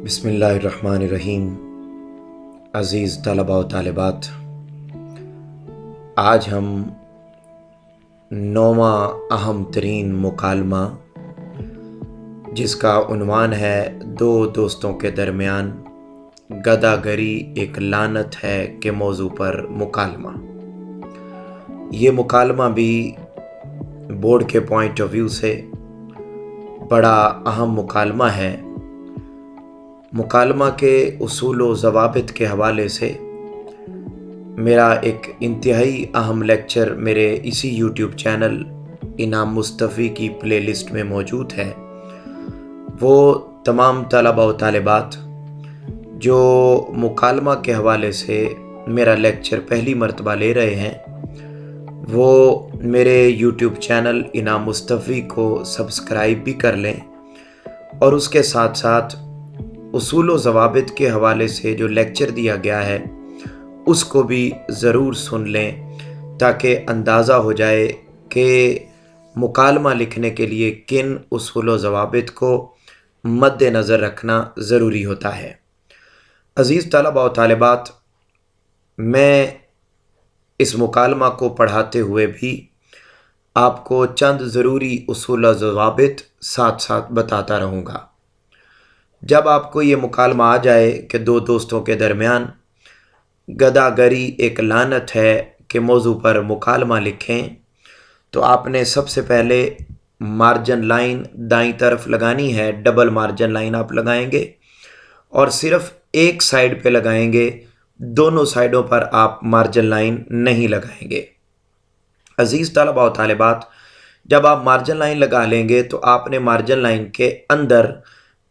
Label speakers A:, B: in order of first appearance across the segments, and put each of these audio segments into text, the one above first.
A: बिस्मिल्लाहिर्रहमानिर्रहीम। अज़ीज़ तलबा व तालिबात, आज हम 9वां अहम तरीन मुकालमा जिसका उन्वान है दो दोस्तों के दरमियान गदागरी एक लानत है के मौजू पर मुकालमा। ये मुकालमा भी बोर्ड के पॉइंट ऑफ व्यू से बड़ा अहम मुकालमा है। मुकालमा के उसूल व ज़वाबित के हवाले से मेरा एक इंतहाई अहम लेक्चर मेरे इसी यूट्यूब चैनल इनाम मुस्तफ़ी की प्लेलिस्ट में मौजूद है। वो तमाम तलबा व तालिबात जो मुकालमा के हवाले से मेरा लेक्चर पहली मरतबा ले रहे हैं, वो मेरे यूट्यूब चैनल इनाम मुस्तफ़ी को सब्सक्राइब भी कर लें और उसके साथ साथ उसूल व ज़वाबित के हवाले से जो लेक्चर दिया गया है उसको भी ज़रूर सुन लें, ताकि अंदाज़ा हो जाए कि मुकालमा लिखने के लिए किन उसूल व ज़वाबित को मद्देनज़र रखना ज़रूरी होता है। अज़ीज़ तलबा व तालिबात, मैं इस मुकालमा को पढ़ाते हुए भी आपको चंद ज़रूरी उसूल व ज़वाबित साथ साथ बताता रहूँगा। जब आपको ये मुकालमा आ जाए कि दो दोस्तों के दरमियान गदागरी एक लानत है के मौजू पर मुकालमा लिखें, तो आपने सबसे पहले मार्जिन लाइन दाईं तरफ लगानी है। डबल मार्जिन लाइन आप लगाएंगे और सिर्फ एक साइड पे लगाएंगे, दोनों साइडों पर आप मार्जिन लाइन नहीं लगाएंगे। अज़ीज़ तलबा व तालिबात, जब आप मार्जिन लाइन लगा लेंगे तो आपने मार्जिन लाइन के अंदर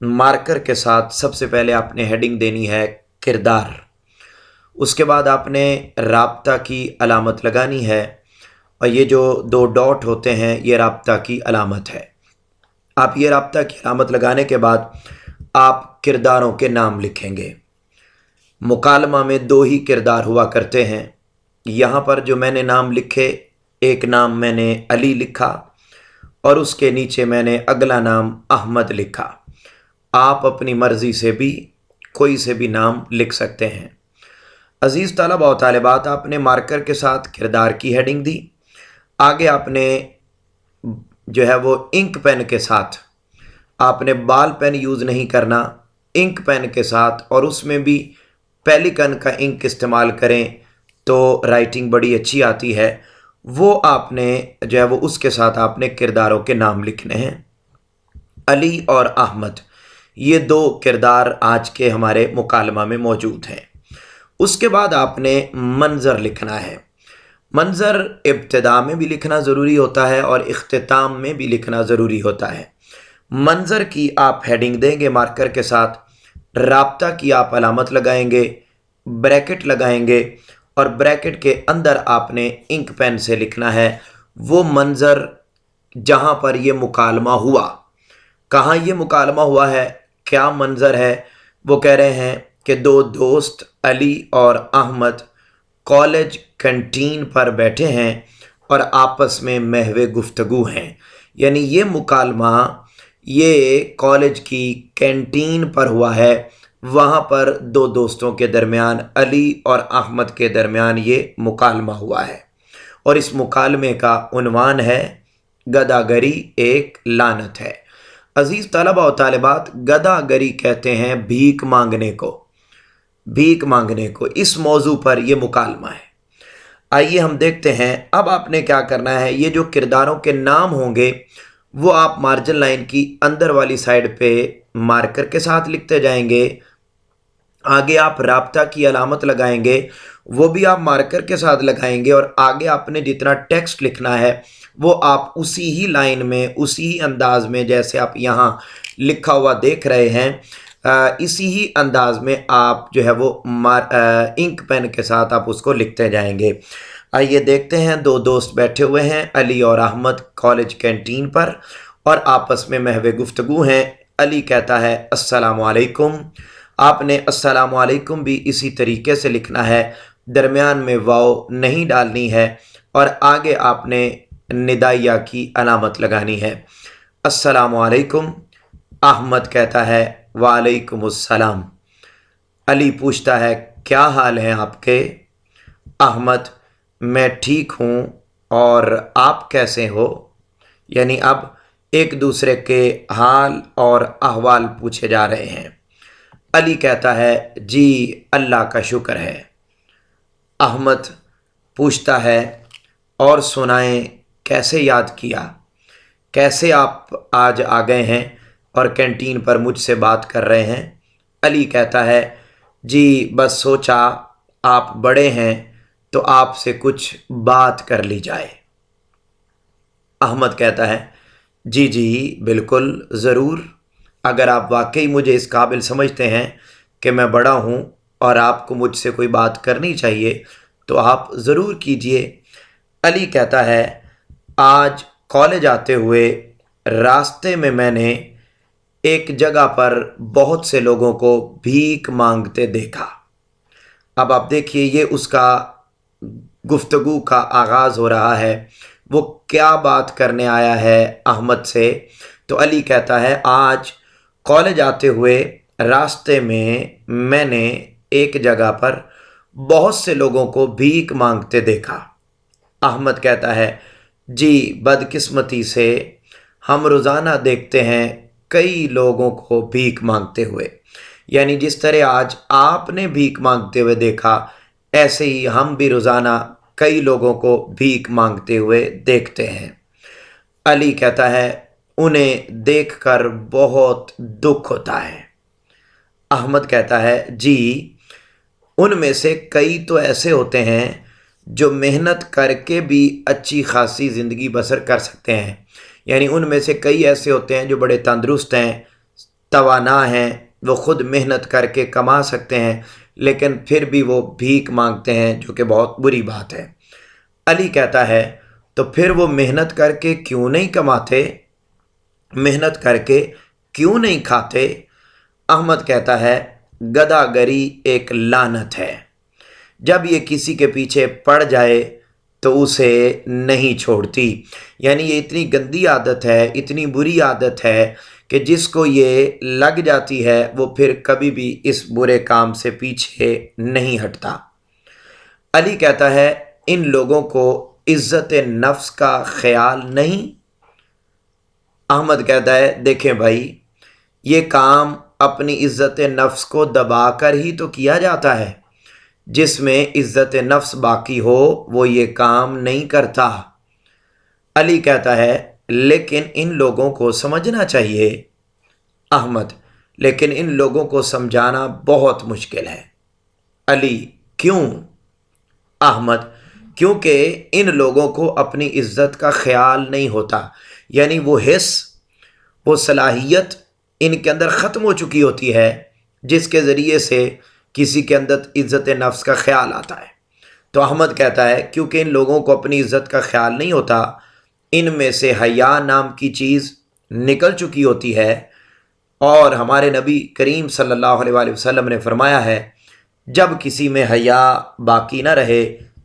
A: मार्कर के साथ सबसे पहले आपने हेडिंग देनी है किरदार। उसके बाद आपने राब्ता की अलामत लगानी है और ये जो दो डॉट होते हैं ये राब्ता की अलामत है। आप ये राब्ता की अलामत लगाने के बाद आप किरदारों के नाम लिखेंगे। मुकालमा में दो ही किरदार हुआ करते हैं। यहाँ पर जो मैंने नाम लिखे, एक नाम मैंने अली लिखा और उसके नीचे मैंने अगला नाम अहमद लिखा। आप अपनी मर्ज़ी से भी कोई से भी नाम लिख सकते हैं। अज़ीज़ तलबा व तालिबात, आपने मार्कर के साथ किरदार की हेडिंग दी। आगे आपने जो है वो इंक पेन के साथ, आपने बाल पेन यूज़ नहीं करना, इंक पेन के साथ, और उसमें भी पेलिकन का इंक इस्तेमाल करें तो राइटिंग बड़ी अच्छी आती है। वो आपने जो है वो उसके साथ आपने किरदारों के नाम लिखने हैं। अली और अहमद, ये दो किरदार आज के हमारे मुकालमा में मौजूद हैं। उसके बाद आपने मंज़र लिखना है। मंज़र इब्तिदा में भी लिखना ज़रूरी होता है और इख्तिताम में भी लिखना ज़रूरी होता है। मंज़र की आप हेडिंग देंगे मार्कर के साथ, राब्ता की आप अलामत लगाएंगे, ब्रैकेट लगाएंगे और ब्रैकेट के अंदर आपने इंक पेन से लिखना है वो मंज़र जहाँ पर ये मुकालमा हुआ। कहाँ ये मुकालमा हुआ है, क्या मंज़र है? वो कह रहे हैं कि दो दोस्त अली और अहमद कॉलेज कैंटीन पर बैठे हैं और आपस में महवे गुफ्तगू हैं। यानी ये मुकालमा ये कॉलेज की कैंटीन पर हुआ है। वहाँ पर दो दोस्तों के दरमियान, अली और अहमद के दरमियान ये मुकालमा हुआ है और इस मुकालमे का उन्वान है गदागरी एक लानत है। अज़ीज़ तलबा व तालिबात, गदागरी कहते हैं भीख मांगने को, भीख मांगने को। इस मौजू पर यह मुकालमा है। आइए हम देखते हैं अब आपने क्या करना है। ये जो किरदारों के नाम होंगे वो आप मार्जिन लाइन की अंदर वाली साइड पे मार्कर के साथ लिखते जाएंगे। आगे आप राब्ता की अलामत लगाएंगे, वो भी आप मार्कर के साथ लगाएंगे और आगे आपने जितना टेक्स्ट लिखना है वो आप उसी ही लाइन में, उसी ही अंदाज में, जैसे आप यहाँ लिखा हुआ देख रहे हैं, इसी ही अंदाज में आप जो है वो इंक पेन के साथ आप उसको लिखते जाएंगे। आइए देखते हैं। दो दोस्त बैठे हुए हैं, अली और अहमद कॉलेज कैंटीन पर और आपस में महवे गुफ्तगू हैं। अली कहता है अस्सलाम वालेकुम। आपने अस्सलाम वालेकुम भी इसी तरीके से लिखना है, दरमियान में वाव नहीं डालनी है और आगे आपने निदाइया की अलामत लगानी है। अस्सलाम वालेकुम। अहमद कहता है वालेकुमुस्सलाम। अली पूछता है, क्या हाल है आपके? अहमद, मैं ठीक हूँ और आप कैसे हो? यानी अब एक दूसरे के हाल और अहवाल पूछे जा रहे हैं। अली कहता है, जी अल्लाह का शुक्र है। अहमद पूछता है, और सुनाएं, कैसे याद किया? कैसे आप आज आ गए हैं और कैंटीन पर मुझसे बात कर रहे हैं? अली कहता है, जी बस सोचा आप बड़े हैं तो आपसे कुछ बात कर ली जाए। अहमद कहता है, जी जी बिल्कुल ज़रूर, अगर आप वाकई मुझे इस काबिल समझते हैं कि मैं बड़ा हूँ और आपको मुझसे कोई बात करनी चाहिए तो आप ज़रूर कीजिए। अली कहता है, आज कॉलेज आते हुए रास्ते में मैंने एक जगह पर बहुत से लोगों को भीख मांगते देखा। अब आप देखिए, ये उसका गुफ्तगू का आगाज़ हो रहा है। वो क्या बात करने आया है अहमद से? तो अली कहता है, आज कॉलेज आते हुए रास्ते में मैंने एक जगह पर बहुत से लोगों को भीख मांगते देखा। अहमद कहता है, जी बदकिस्मती से हम रोज़ाना देखते हैं कई लोगों को भीख मांगते हुए। यानी जिस तरह आज आपने भीख मांगते हुए देखा, ऐसे ही हम भी रोज़ाना कई लोगों को भीख मांगते हुए देखते हैं। अली कहता है, उन्हें देखकर बहुत दुख होता है। अहमद कहता है, जी उनमें से कई तो ऐसे होते हैं जो मेहनत करके भी अच्छी खासी ज़िंदगी बसर कर सकते हैं। यानी उनमें से कई ऐसे होते हैं जो बड़े तंदुरुस्त हैं, तवाना हैं, वो ख़ुद मेहनत करके कमा सकते हैं, लेकिन फिर भी वो भीख मांगते हैं, जो कि बहुत बुरी बात है। अली कहता है, तो फिर वो मेहनत करके क्यों नहीं कमाते, मेहनत करके क्यों नहीं खाते? अहमद कहता है, गदागरी एक लानत है। जब ये किसी के पीछे पड़ जाए तो उसे नहीं छोड़ती। यानी ये इतनी गंदी आदत है, इतनी बुरी आदत है कि जिसको ये लग जाती है वो फिर कभी भी इस बुरे काम से पीछे नहीं हटता। अली कहता है, इन लोगों को इज़्ज़त नफ्स का ख्याल नहीं? अहमद कहता है, देखें भाई, ये काम अपनी इज़्ज़त नफ्स को दबा कर ही तो किया जाता है। जिसमें इज़्ज़त नफ्स बाकी हो वो ये काम नहीं करता। अली कहता है, लेकिन इन लोगों को समझना चाहिए। अहमद, लेकिन इन लोगों को समझाना बहुत मुश्किल है। अली, क्यों? अहमद, क्योंकि इन लोगों को अपनी इज़्ज़त का ख्याल नहीं होता। यानी वो हिस्स, वो सलाहियत इनके अंदर ख़त्म हो चुकी होती है जिसके ज़रिए से किसी के अंदर इज़्ज़त नफ्स का ख्याल आता है। तो अहमद कहता है, क्योंकि इन लोगों को अपनी इज़्ज़त का ख्याल नहीं होता, इनमें से हया नाम की चीज़ निकल चुकी होती है। और हमारे नबी करीम सल्लल्लाहु अलैहि वसल्लम ने फरमाया है, जब किसी में हया बाकी ना रहे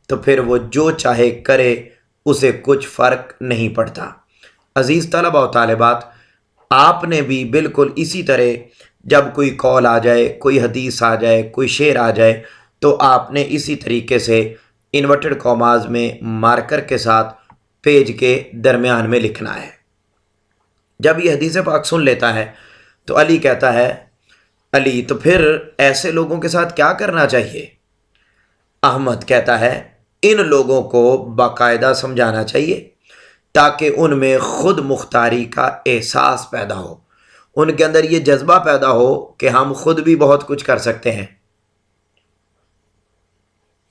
A: तो फिर वो जो चाहे करे, उसे कुछ फ़र्क नहीं पड़ता। अज़ीज़ तलबा व तालिबात, आपने भी बिल्कुल इसी तरह जब कोई कौल आ जाए, कोई हदीस आ जाए, कोई शेर आ जाए, तो आपने इसी तरीके से इन्वर्टेड कॉमाज में मार्कर के साथ पेज के दरमियान में लिखना है। जब ये हदीस पाक सुन लेता है तो अली कहता है, अली, तो फिर ऐसे लोगों के साथ क्या करना चाहिए? अहमद कहता है, इन लोगों को बाकायदा समझाना चाहिए ताकि उनमें ख़ुद मुख्तारी का एहसास पैदा हो, उनके अंदर ये जज्बा पैदा हो कि हम खुद भी बहुत कुछ कर सकते हैं।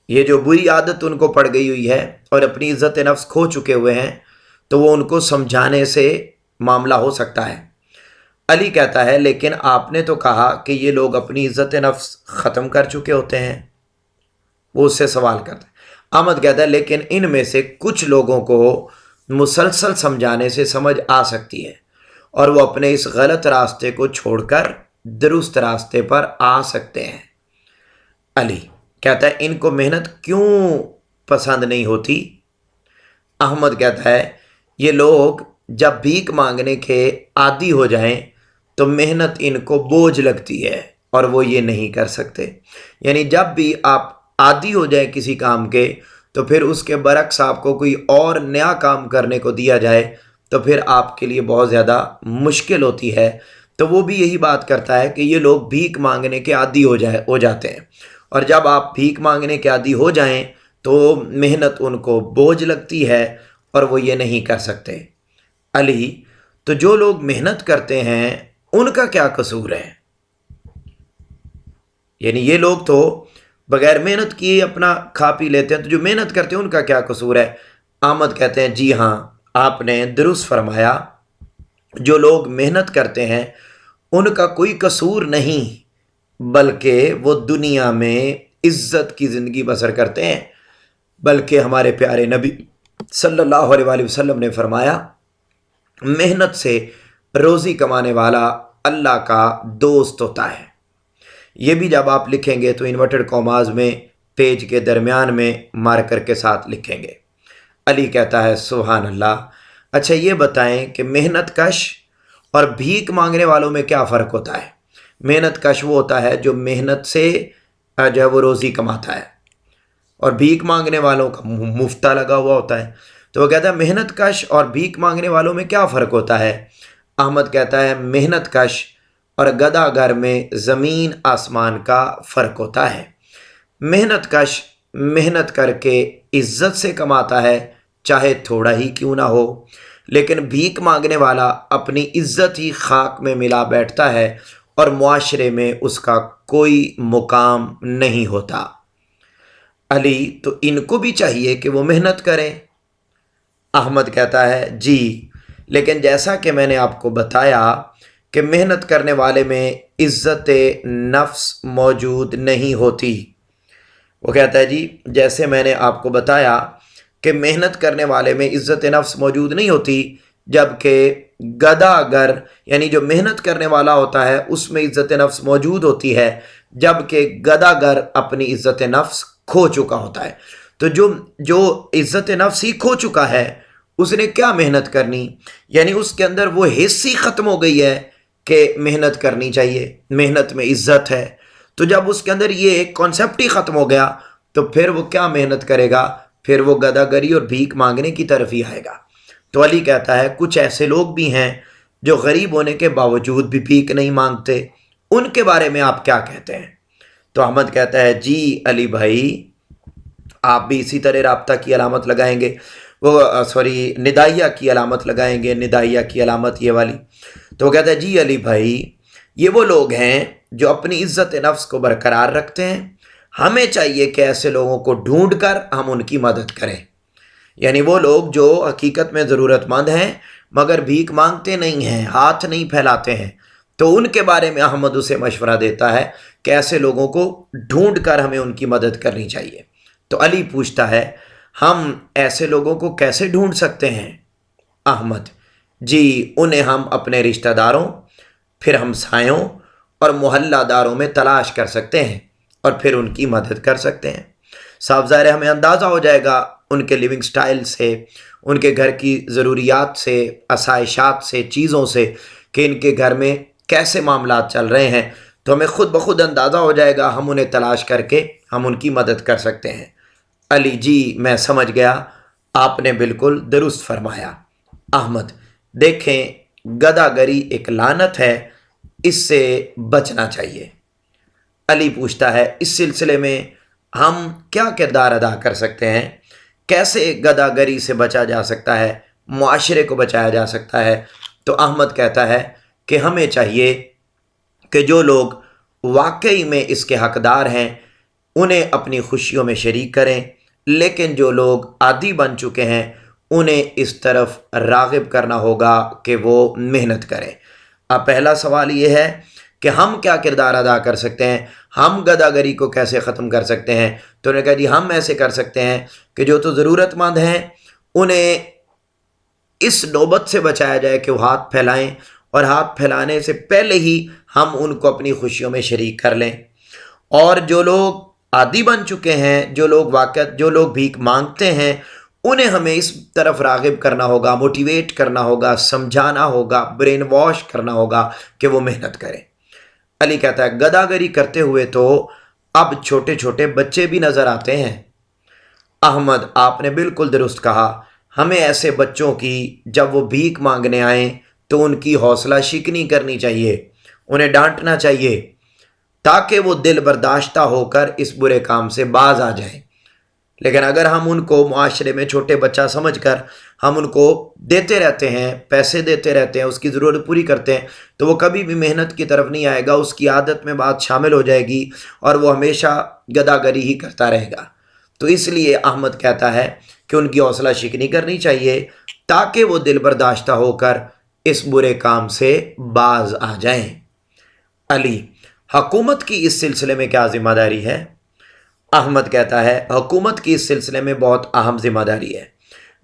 A: ये जो बुरी आदत उनको पड़ गई हुई है और अपनी इज़्ज़त नफ्स खो चुके हुए हैं, तो वो उनको समझाने से मामला हो सकता है। अली कहता है, लेकिन आपने तो कहा कि ये लोग अपनी इज़्ज़त नफ्स ख़त्म कर चुके होते हैं। वो उससे सवाल करता है। अहमद कहता है, लेकिन इनमें से कुछ लोगों को मुसलसल समझाने से समझ आ सकती है और वो अपने इस गलत रास्ते को छोड़कर दुरुस्त रास्ते पर आ सकते हैं। अली कहता है, इनको मेहनत क्यों पसंद नहीं होती? अहमद कहता है, ये लोग जब भीख मांगने के आदी हो जाएं تو محنت ان کو بوجھ لگتی ہے اور وہ یہ نہیں کر سکتے۔ یعنی جب بھی آپ عادی ہو جائے کسی کام کے تو پھر اس کے برعکس آپ کو کوئی اور نیا کام کرنے کو دیا جائے تو پھر آپ کے لیے بہت زیادہ مشکل ہوتی ہے۔ تو وہ بھی یہی بات کرتا ہے کہ یہ لوگ بھیک مانگنے کے عادی ہو جاتے ہیں، اور جب آپ بھیک مانگنے کے عادی ہو جائیں تو محنت ان کو بوجھ لگتی ہے اور وہ یہ نہیں کر سکتے۔ علی، تو جو لوگ محنت کرتے ہیں ان کا کیا قصور ہے؟ یعنی یہ لوگ تو بغیر محنت کیے اپنا کھا پی لیتے ہیں، تو جو محنت کرتے ہیں ان کا کیا قصور ہے؟ احمد کہتے ہیں جی ہاں، آپ نے درست فرمایا، جو لوگ محنت کرتے ہیں ان کا کوئی قصور نہیں، بلکہ وہ دنیا میں عزت کی زندگی بسر کرتے ہیں۔ بلکہ ہمارے پیارے نبی صلی اللہ علیہ وآلہ وسلم نے فرمایا، محنت سے روزی کمانے والا اللہ کا دوست ہوتا ہے۔ یہ بھی جب آپ لکھیں گے تو انورٹڈ کاماز میں پیج کے درمیان میں مارکر کے ساتھ لکھیں گے۔ علی کہتا ہے سبحان اللہ۔ اچھا یہ بتائیں کہ محنت کش اور بھیک مانگنے والوں میں کیا فرق ہوتا ہے؟ محنت کش وہ ہوتا ہے جو محنت سے جو ہے وہ روزی کماتا ہے، اور بھیک مانگنے والوں کا مفتہ لگا ہوا ہوتا ہے۔ تو وہ کہتا ہے محنت کش اور بھیک مانگنے والوں میں کیا فرق ہوتا ہے؟ احمد کہتا ہے محنت کش اور گدھا گر میں زمین آسمان کا فرق ہوتا ہے۔ محنت کش محنت کر کے عزت سے کماتا ہے، چاہے تھوڑا ہی کیوں نہ ہو، لیکن بھیک مانگنے والا اپنی عزت ہی خاک میں ملا بیٹھتا ہے اور معاشرے میں اس کا کوئی مقام نہیں ہوتا۔ علی، تو ان کو بھی چاہیے کہ وہ محنت کریں۔ احمد کہتا ہے جی، لیکن جیسا کہ میں نے آپ کو بتایا کہ محنت کرنے والے میں عزت نفس موجود نہیں ہوتی۔ وہ کہتا ہے جی، جیسے میں نے آپ کو بتایا کہ محنت کرنے والے میں عزت نفس موجود نہیں ہوتی، جبکہ گدھا گر یعنی جو محنت کرنے والا ہوتا ہے اس میں عزت نفس موجود ہوتی ہے، جبکہ گدھا گر اپنی عزت نفس کھو چکا ہوتا ہے۔ تو جو عزت نفس ہی کھو چکا ہے اس نے کیا محنت کرنی؟ یعنی اس کے اندر وہ حس ہی ختم ہو گئی ہے کہ محنت کرنی چاہیے، محنت میں عزت ہے۔ تو جب اس کے اندر یہ ایک کانسیپٹ ہی ختم ہو گیا تو پھر وہ کیا محنت کرے گا؟ پھر وہ گدھا گری اور بھیک مانگنے کی طرف ہی آئے گا۔ تو علی کہتا ہے کچھ ایسے لوگ بھی ہیں جو غریب ہونے کے باوجود بھی بھیک نہیں مانگتے، ان کے بارے میں آپ کیا کہتے ہیں؟ تو احمد کہتا ہے جی علی بھائی، آپ بھی اسی طرح رابطہ کی علامت لگائیں گے، ندائیہ کی علامت لگائیں گے، ندائیہ کی علامت یہ والی۔ تو وہ کہتا ہے جی علی بھائی، یہ وہ لوگ ہیں جو اپنی عزت نفس کو برقرار رکھتے ہیں، ہمیں چاہیے کہ ایسے لوگوں کو ڈھونڈ کر ہم ان کی مدد کریں۔ یعنی وہ لوگ جو حقیقت میں ضرورت مند ہیں مگر بھیک مانگتے نہیں ہیں، ہاتھ نہیں پھیلاتے ہیں، تو ان کے بارے میں احمد اسے مشورہ دیتا ہے کہ ایسے لوگوں کو ڈھونڈ کر ہمیں ان کی مدد کرنی چاہیے۔ تو علی پوچھتا ہے ہم ایسے لوگوں کو کیسے ڈھونڈ سکتے ہیں؟ احمد جی، انہیں ہم اپنے رشتہ داروں، پھر ہمسایوں اور محلہ داروں میں تلاش کر سکتے ہیں اور پھر ان کی مدد کر سکتے ہیں۔ صاف ظاہر ہے ہمیں اندازہ ہو جائے گا ان کے لیونگ سٹائل سے، ان کے گھر کی ضروریات سے، آسائشات سے، چیزوں سے کہ ان کے گھر میں کیسے معاملات چل رہے ہیں، تو ہمیں خود بخود اندازہ ہو جائے گا، ہم انہیں تلاش کر کے ہم ان کی مدد کر سکتے ہیں۔ علی جی میں سمجھ گیا، آپ نے بالکل درست فرمایا۔ احمد دیکھیں، گدھا گری ایک لعنت ہے، اس سے بچنا چاہیے۔ علی پوچھتا ہے اس سلسلے میں ہم کیا کردار ادا کر سکتے ہیں؟ کیسے گدھا گری سے بچا جا سکتا ہے، معاشرے کو بچایا جا سکتا ہے؟ تو احمد کہتا ہے کہ ہمیں چاہیے کہ جو لوگ واقعی میں اس کے حقدار ہیں انہیں اپنی خوشیوں میں شریک کریں، لیکن جو لوگ عادی بن چکے ہیں انہیں اس طرف راغب کرنا ہوگا کہ وہ محنت کریں۔ اب پہلا سوال یہ ہے کہ ہم کیا کردار ادا کر سکتے ہیں، ہم گدھا گری کو کیسے ختم کر سکتے ہیں؟ تو انہوں نے کہا جی ہم ایسے کر سکتے ہیں کہ جو تو ضرورت مند ہیں انہیں اس نوبت سے بچایا جائے کہ وہ ہاتھ پھیلائیں، اور ہاتھ پھیلانے سے پہلے ہی ہم ان کو اپنی خوشیوں میں شریک کر لیں۔ اور جو لوگ عادی بن چکے ہیں، جو لوگ بھیک مانگتے ہیں، انہیں ہمیں اس طرف راغب کرنا ہوگا، موٹیویٹ کرنا ہوگا، سمجھانا ہوگا، برین واش کرنا ہوگا کہ وہ محنت کریں۔ علی کہتا ہے گداگری کرتے ہوئے تو اب چھوٹے چھوٹے بچے بھی نظر آتے ہیں۔ احمد آپ نے بالکل درست کہا، ہمیں ایسے بچوں کی جب وہ بھیک مانگنے آئیں تو ان کی حوصلہ شکنی کرنی چاہیے، انہیں ڈانٹنا چاہیے تاکہ وہ دل برداشتہ ہو کر اس برے کام سے باز آ جائیں۔ لیکن اگر ہم ان کو معاشرے میں چھوٹے بچہ سمجھ کر ہم ان کو دیتے رہتے ہیں، پیسے دیتے رہتے ہیں، اس کی ضرورت پوری کرتے ہیں، تو وہ کبھی بھی محنت کی طرف نہیں آئے گا، اس کی عادت میں بات شامل ہو جائے گی اور وہ ہمیشہ گداگری ہی کرتا رہے گا۔ تو اس لیے احمد کہتا ہے کہ ان کی حوصلہ شکنی کرنی چاہیے تاکہ وہ دل برداشتہ ہو کر اس برے کام سے باز آ جائیں۔ علی حکومت کی اس سلسلے میں کیا ذمہ داری ہے؟ احمد کہتا ہے حکومت کی اس سلسلے میں بہت اہم ذمہ داری ہے۔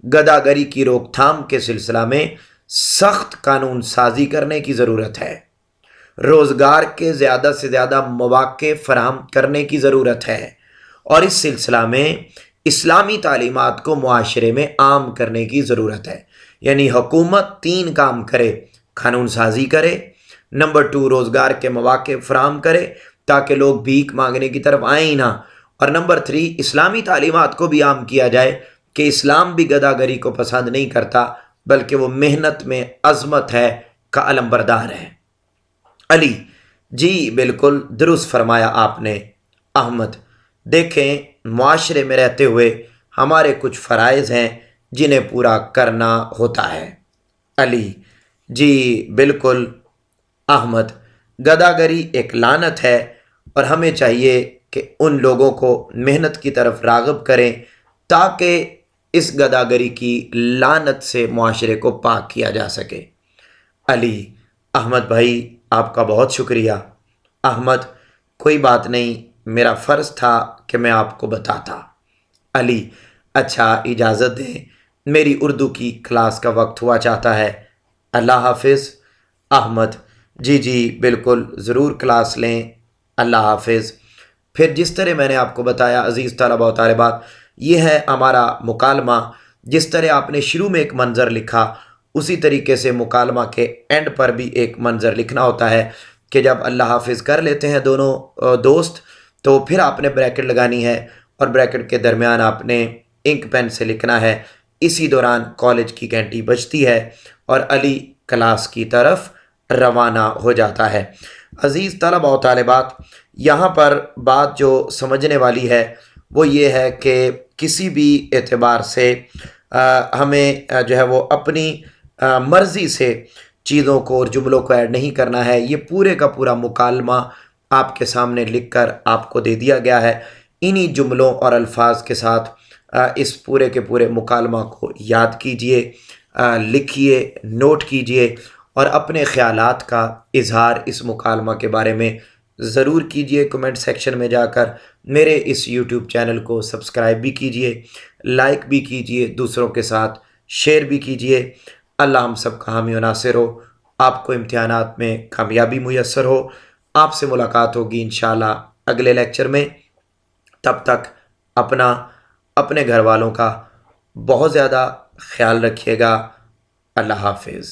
A: گداگری کی روک تھام کے سلسلہ میں سخت قانون سازی کرنے کی ضرورت ہے، روزگار کے زیادہ سے زیادہ مواقع فراہم کرنے کی ضرورت ہے، اور اس سلسلہ میں اسلامی تعلیمات کو معاشرے میں عام کرنے کی ضرورت ہے۔ یعنی حکومت 3 کام کرے، قانون سازی کرے، نمبر 2 روزگار کے مواقع فراہم کرے تاکہ لوگ بھیک مانگنے کی طرف آئیں ہی نہ، اور نمبر 3 اسلامی تعلیمات کو بھی عام کیا جائے کہ اسلام بھی گداگری کو پسند نہیں کرتا بلکہ وہ محنت میں عظمت ہے کا علمبردار ہے۔ علی جی بالکل درست فرمایا آپ نے۔ احمد دیکھیں معاشرے میں رہتے ہوئے ہمارے کچھ فرائض ہیں جنہیں پورا کرنا ہوتا ہے۔ علی جی بالکل۔ احمد گداگری ایک لعنت ہے اور ہمیں چاہیے کہ ان لوگوں کو محنت کی طرف راغب کریں تاکہ اس گداگری کی لعنت سے معاشرے کو پاک کیا جا سکے۔ علی احمد بھائی آپ کا بہت شکریہ۔ احمد کوئی بات نہیں، میرا فرض تھا کہ میں آپ کو بتاتا۔ علی اچھا اجازت دیں، میری اردو کی کلاس کا وقت ہوا چاہتا ہے، اللہ حافظ۔ احمد جی بالکل ضرور کلاس لیں، اللہ حافظ۔ پھر جس طرح میں نے آپ کو بتایا عزیز طلبہ و طالبات، یہ ہے ہمارا مکالمہ۔ جس طرح آپ نے شروع میں ایک منظر لکھا اسی طریقے سے مکالمہ کے اینڈ پر بھی ایک منظر لکھنا ہوتا ہے کہ جب اللہ حافظ کر لیتے ہیں دونوں دوست تو پھر آپ نے بریکٹ لگانی ہے اور بریکٹ کے درمیان آپ نے انک پین سے لکھنا ہے۔ اسی دوران کالج کی گھنٹی بجتی ہے اور علی کلاس کی طرف روانہ ہو جاتا ہے۔ عزیز طلبہ و طالبات، یہاں پر بات جو سمجھنے والی ہے وہ یہ ہے کہ کسی بھی اعتبار سے ہمیں جو ہے وہ اپنی مرضی سے چیزوں کو اور جملوں کو ایڈ نہیں کرنا ہے۔ یہ پورے کا پورا مکالمہ آپ کے سامنے لکھ کر آپ کو دے دیا گیا ہے۔ انہی جملوں اور الفاظ کے ساتھ اس پورے کے پورے مکالمہ کو یاد کیجئے، لکھیے، نوٹ کیجئے اور اپنے خیالات کا اظہار اس مکالمہ کے بارے میں ضرور کیجئے کمنٹ سیکشن میں جا کر۔ میرے اس یوٹیوب چینل کو سبسکرائب بھی کیجئے، لائک بھی کیجئے، دوسروں کے ساتھ شیئر بھی کیجئے۔ اللہ ہم سب کا حامی و ناصر ہو، آپ کو امتحانات میں کامیابی میسر ہو۔ آپ سے ملاقات ہوگی انشاءاللہ اگلے لیکچر میں۔ تب تک اپنے گھر والوں کا بہت زیادہ خیال رکھیے گا۔ اللہ حافظ۔